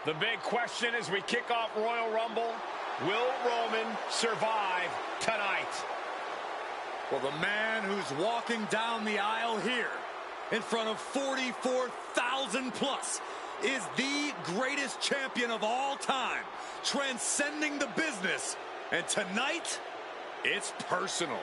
The big question as we kick off Royal Rumble, will Roman survive tonight? Well, the man who's walking down the aisle here in front of 44,000 plus is the greatest champion of all time, transcending the business. And tonight, it's personal.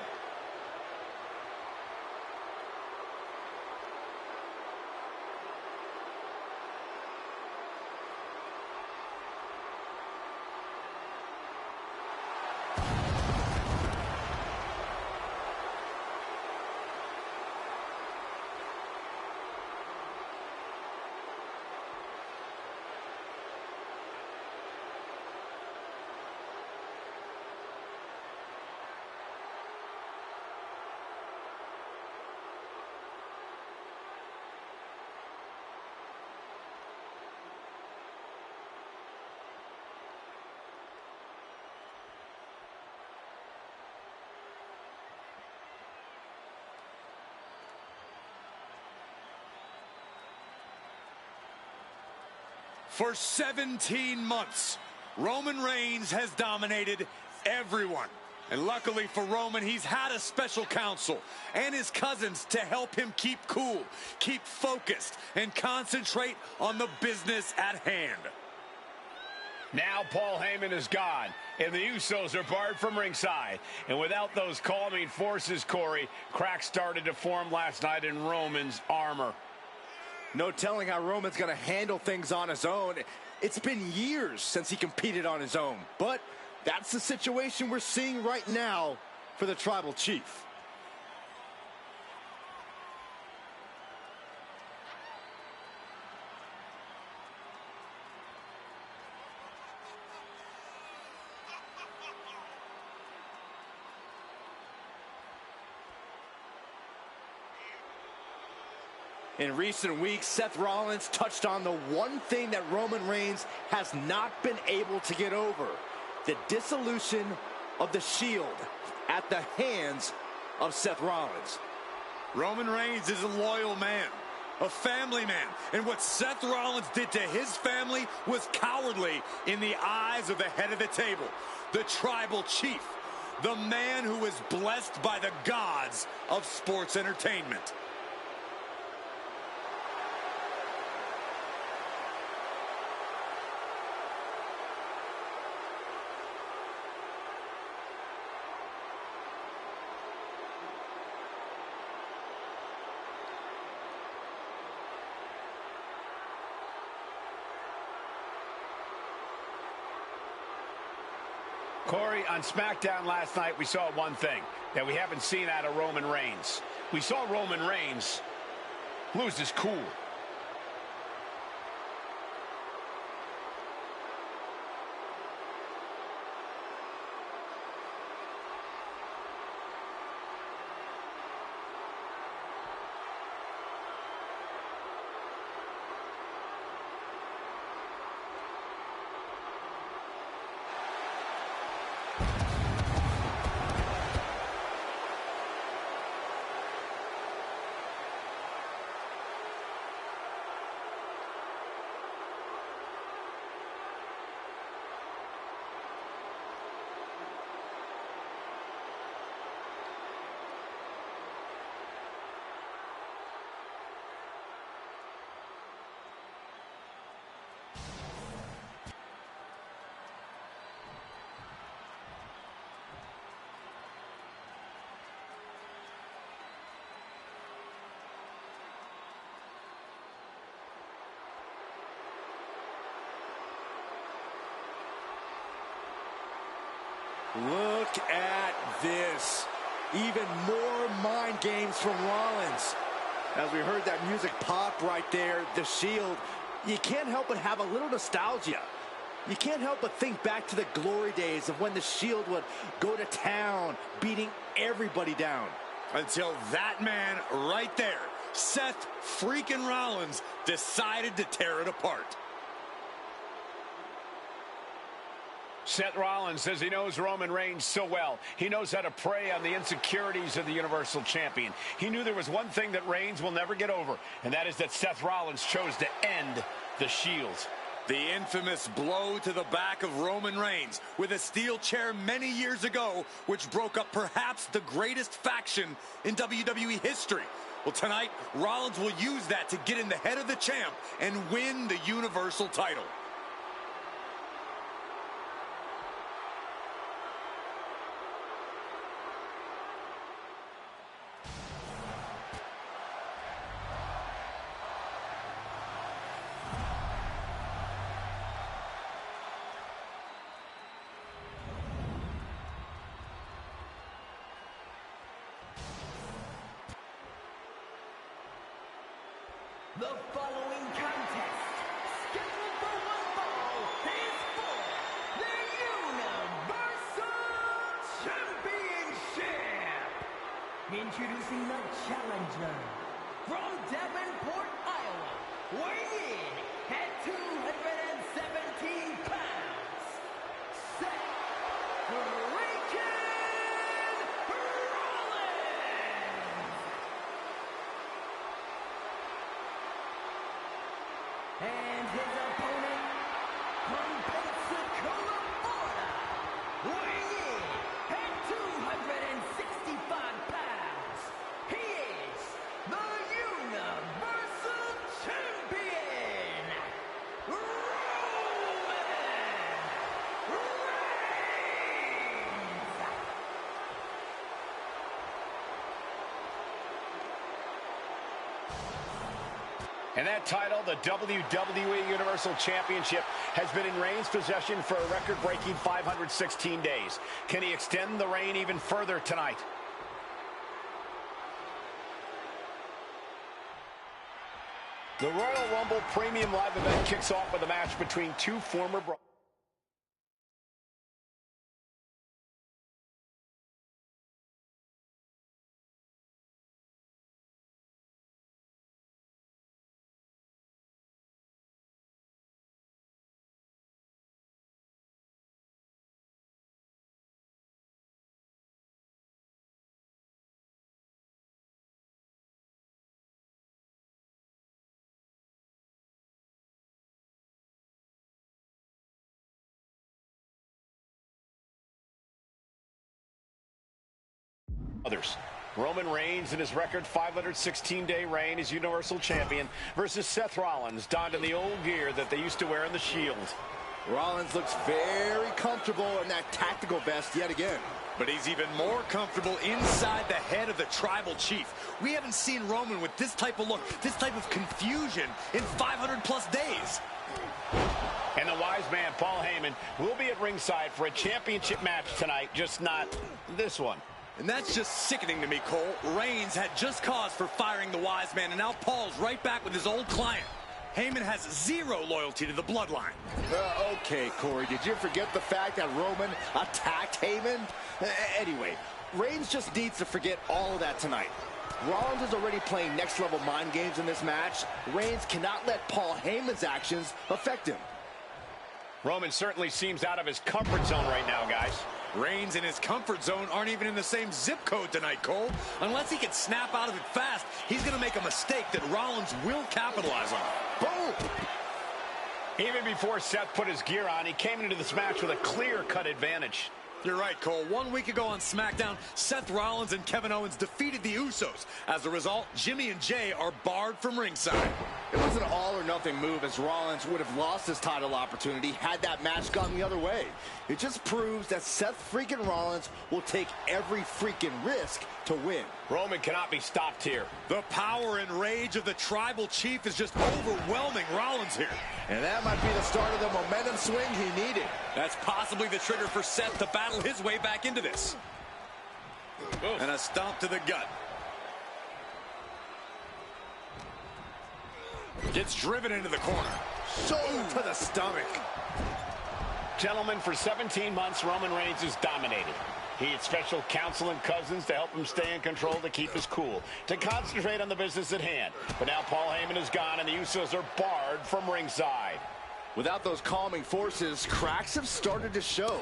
For 17 months, Roman Reigns has dominated everyone. And luckily for Roman, he's had a special counsel and his cousins to help him keep cool, keep focused, and concentrate on the business at hand. Now Paul Heyman is gone, and the Usos are barred from ringside. And without those calming forces, Corey, cracks started to form last night in Roman's armor. No telling how Roman's going to handle things on his own. It's been years since he competed on his own. But that's the situation we're seeing right now for the Tribal Chief. In recent weeks, Seth Rollins touched on the one thing that Roman Reigns has not been able to get over: the dissolution of the Shield at the hands of Seth Rollins. Roman Reigns is a loyal man, a family man, and what Seth Rollins did to his family was cowardly in the eyes of the head of the table, the Tribal Chief, the man who is blessed by the gods of sports entertainment. Corey, on SmackDown last night, we saw one thing that we haven't seen out of Roman Reigns. We saw Roman Reigns lose his cool. Look at this. Even more mind games from Rollins. As we heard that music pop right there, the Shield, you can't help but have a little nostalgia. You can't help but think back to the glory days of when the Shield would go to town, beating everybody down. Until that man right there, Seth freaking Rollins, decided to tear it apart. Seth Rollins says he knows Roman Reigns so well. He knows how to prey on the insecurities of the Universal Champion. He knew there was one thing that Reigns will never get over, and that is that Seth Rollins chose to end the Shield. The infamous blow to the back of Roman Reigns with a steel chair many years ago, which broke up perhaps the greatest faction in WWE history. Well, tonight, Rollins will use that to get in the head of the champ and win the Universal title. The following contest, scheduled for one fall, is for the Universal Championship. Introducing the challenger from Davenport, Iowa, weighing in at 217 pounds, Seth freaking and his opponent from Pensacola, Florida, weighing in at 265 pounds, he is the Universal Champion, Roman Reigns! And that title, the WWE Universal Championship, has been in Reigns' possession for a record-breaking 516 days. Can he extend the reign even further tonight? The Royal Rumble Premium Live event kicks off with a match between two former others. Roman Reigns in his record 516-day reign as Universal Champion versus Seth Rollins, donned in the old gear that they used to wear in the Shield. Rollins looks very comfortable in that tactical vest yet again. But he's even more comfortable inside the head of the Tribal Chief. We haven't seen Roman with this type of look, this type of confusion in 500-plus days. And the wise man, Paul Heyman, will be at ringside for a championship match tonight, just not this one. And that's just sickening to me, Cole. Reigns had just cause for firing the wise man, and now Paul's right back with his old client. Heyman has zero loyalty to the bloodline. Okay, Corey, did you forget the fact that Roman attacked Heyman? Anyway, Reigns just needs to forget all of that tonight. Rollins is already playing next-level mind games in this match. Reigns cannot let Paul Heyman's actions affect him. Roman certainly seems out of his comfort zone right now, guys. Reigns and his comfort zone aren't even in the same zip code tonight, Cole. Unless he can snap out of it fast, he's going to make a mistake that Rollins will capitalize on. Boom! Even before Seth put his gear on, he came into this match with a clear-cut advantage. You're right, Cole. 1 week ago on SmackDown, Seth Rollins and Kevin Owens defeated the Usos. As a result, Jimmy and Jay are barred from ringside. It was an all-or-nothing move, as Rollins would have lost his title opportunity had that match gone the other way. It just proves that Seth freaking Rollins will take every freaking risk to win. Roman cannot be stopped here. The power and rage of the Tribal Chief is just overwhelming Rollins here. And that might be the start of the momentum swing he needed. That's possibly the trigger for Seth to battle his way back into this. Oof. And a stomp to the gut. Gets driven into the corner. Shoulder to the stomach. Gentlemen, for 17 months, Roman Reigns has dominated. He had special counsel and cousins to help him stay in control, to keep his cool, to concentrate on the business at hand. But now Paul Heyman is gone, and the Usos are barred from ringside. Without those calming forces, cracks have started to show.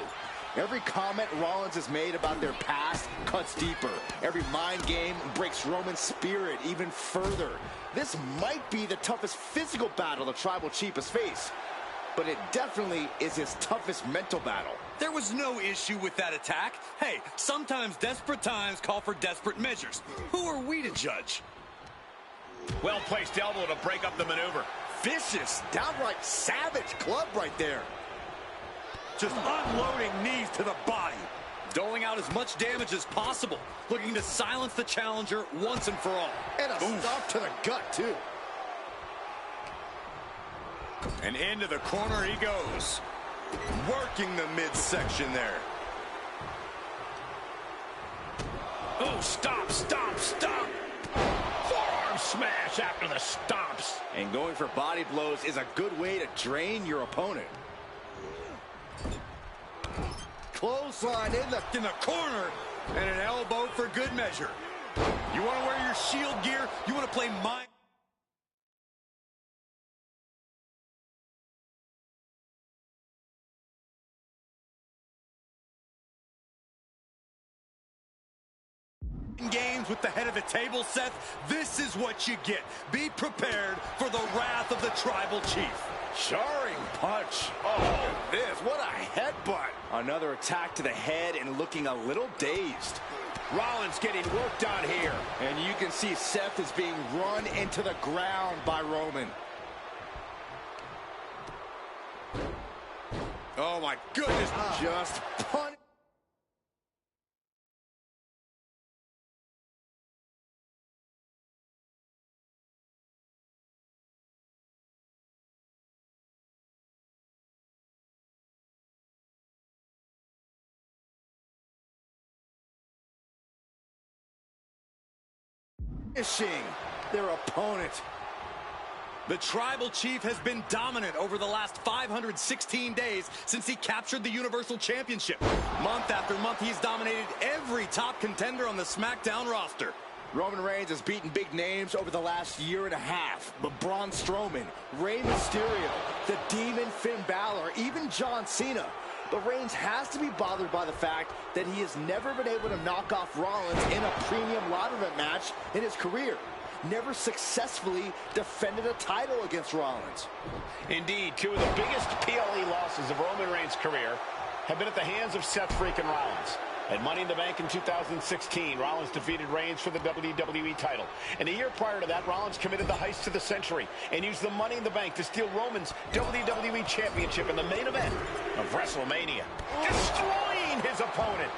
Every comment Rollins has made about their past cuts deeper. Every mind game breaks Roman's spirit even further. This might be the toughest physical battle the Tribal Chief has faced. but it definitely is his toughest mental battle. There was no issue with that attack. Hey, sometimes desperate times call for desperate measures. Who are we to judge? Well-placed elbow to break up the maneuver. Vicious, downright savage club right there. Just unloading knees to the body. Doling out as much damage as possible. Looking to silence the challenger once and for all. And a stop to the gut, too. And into the corner he goes. Working the midsection there. Oh, stop, stop, stop. Forearm smash after the stomps. And going for body blows is a good way to drain your opponent. Clothesline in the corner. And an elbow for good measure. You want to wear your Shield gear? You want to play mind games with the head of the table, Seth? This is what you get. Be prepared for the wrath of the Tribal Chief. Jarring punch. Oh, this. What a headbutt. Another attack to the head and looking a little dazed. Rollins getting worked on here. And you can see Seth is being run into the ground by Roman. Oh, my goodness. Just punch. Finishing their opponent. The Tribal Chief has been dominant over the last 516 days since he captured the Universal Championship. Month after month, he's dominated every top contender on the SmackDown roster. Roman Reigns has beaten big names over the last year and a half. But Braun Strowman, Rey Mysterio, the Demon Finn Balor, even John Cena. But Reigns has to be bothered by the fact that he has never been able to knock off Rollins in a premium ladder match in his career. Never successfully defended a title against Rollins. Indeed, two of the biggest PLE losses of Roman Reigns' career have been at the hands of Seth freaking Rollins. At Money in the Bank in 2016, Rollins defeated Reigns for the WWE title. And a year prior to that, Rollins committed the heist of the century and used the Money in the Bank to steal Roman's WWE Championship in the main event of WrestleMania, destroying his opponent.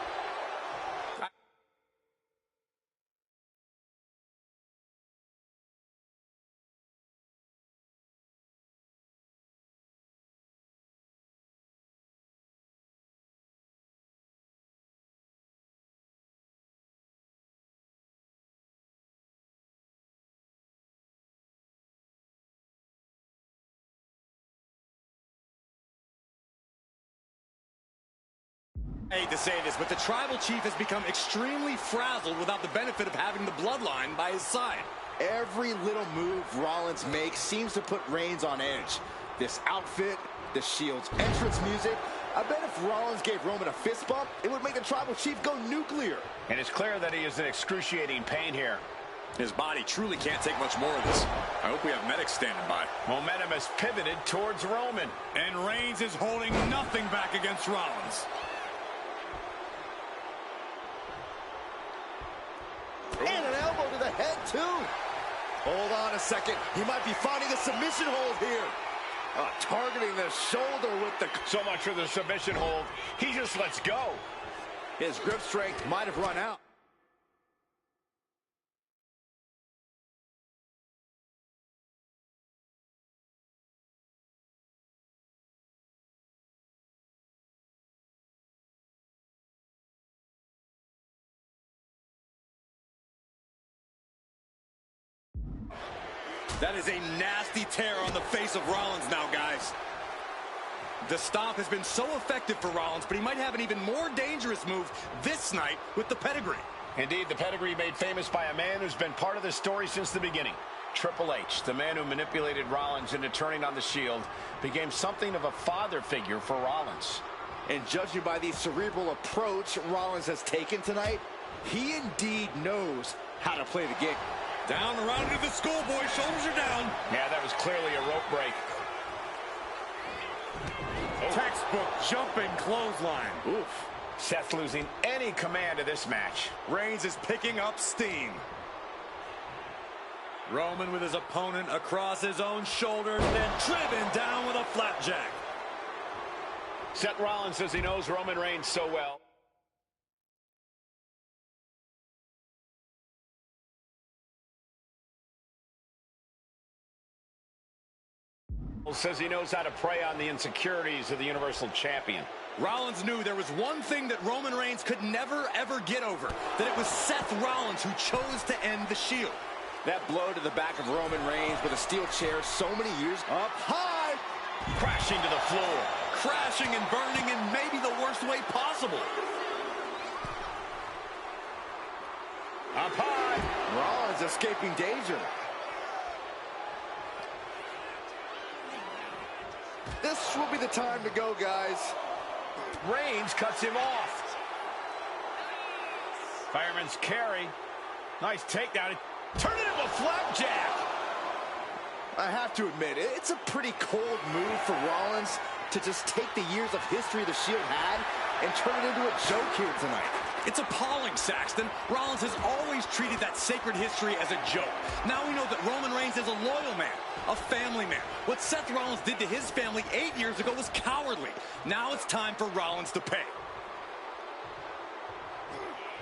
I hate to say this, but the Tribal Chief has become extremely frazzled without the benefit of having the bloodline by his side. Every little move Rollins makes seems to put Reigns on edge. This outfit, the Shield's entrance music. I bet if Rollins gave Roman a fist bump, it would make the Tribal Chief go nuclear. And it's clear that he is in excruciating pain here. His body truly can't take much more of this. I hope we have medics standing by. Momentum has pivoted towards Roman. And Reigns is holding nothing back against Rollins. And an elbow to the head, too. Hold on a second. He might be finding a submission hold here. Targeting the shoulder with the... So much for the submission hold. He just lets go. His grip strength might have run out. That is a nasty tear on the face of Rollins now, guys. The stomp has been so effective for Rollins, but he might have an even more dangerous move this night with the pedigree. Indeed, the pedigree made famous by a man who's been part of this story since the beginning. Triple H, the man who manipulated Rollins into turning on the Shield, became something of a father figure for Rollins. And judging by the cerebral approach Rollins has taken tonight, he indeed knows how to play the game. Down around to the schoolboy, shoulders are down. Yeah, that was clearly a rope break. textbook jumping clothesline. Oof. Seth losing any command of this match. Reigns is picking up steam. Roman with his opponent across his own shoulders, then driven down with a flapjack. Seth Rollins says he knows Roman Reigns so well. Says he knows how to prey on the insecurities of the Universal Champion. Rollins knew there was one thing that Roman Reigns could never, ever get over, that it was Seth Rollins who chose to end the Shield. That blow to the back of Roman Reigns with a steel chair so many years. Up high. Crashing to the floor. Crashing and burning in maybe the worst way possible. Up high. Rollins escaping danger. This will be the time to go, guys. Reigns cuts him off. Fireman's carry. Nice takedown. Turn it into a flapjack. I have to admit, it's a pretty cold move for Rollins to just take the years of history the Shield had and turn it into a joke here tonight. It's appalling, Saxton. Rollins has always treated that sacred history as a joke. Now we know that Roman Reigns is a loyal man, a family man. What Seth Rollins did to his family 8 years ago was cowardly. Now it's time for Rollins to pay.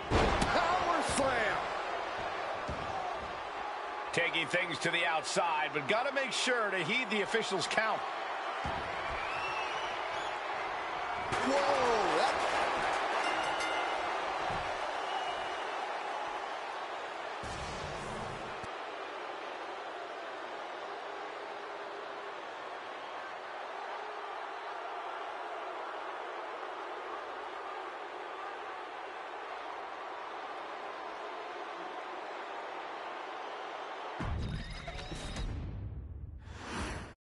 Power slam. Taking things to the outside, but got to make sure to heed the official's count. Whoa, that...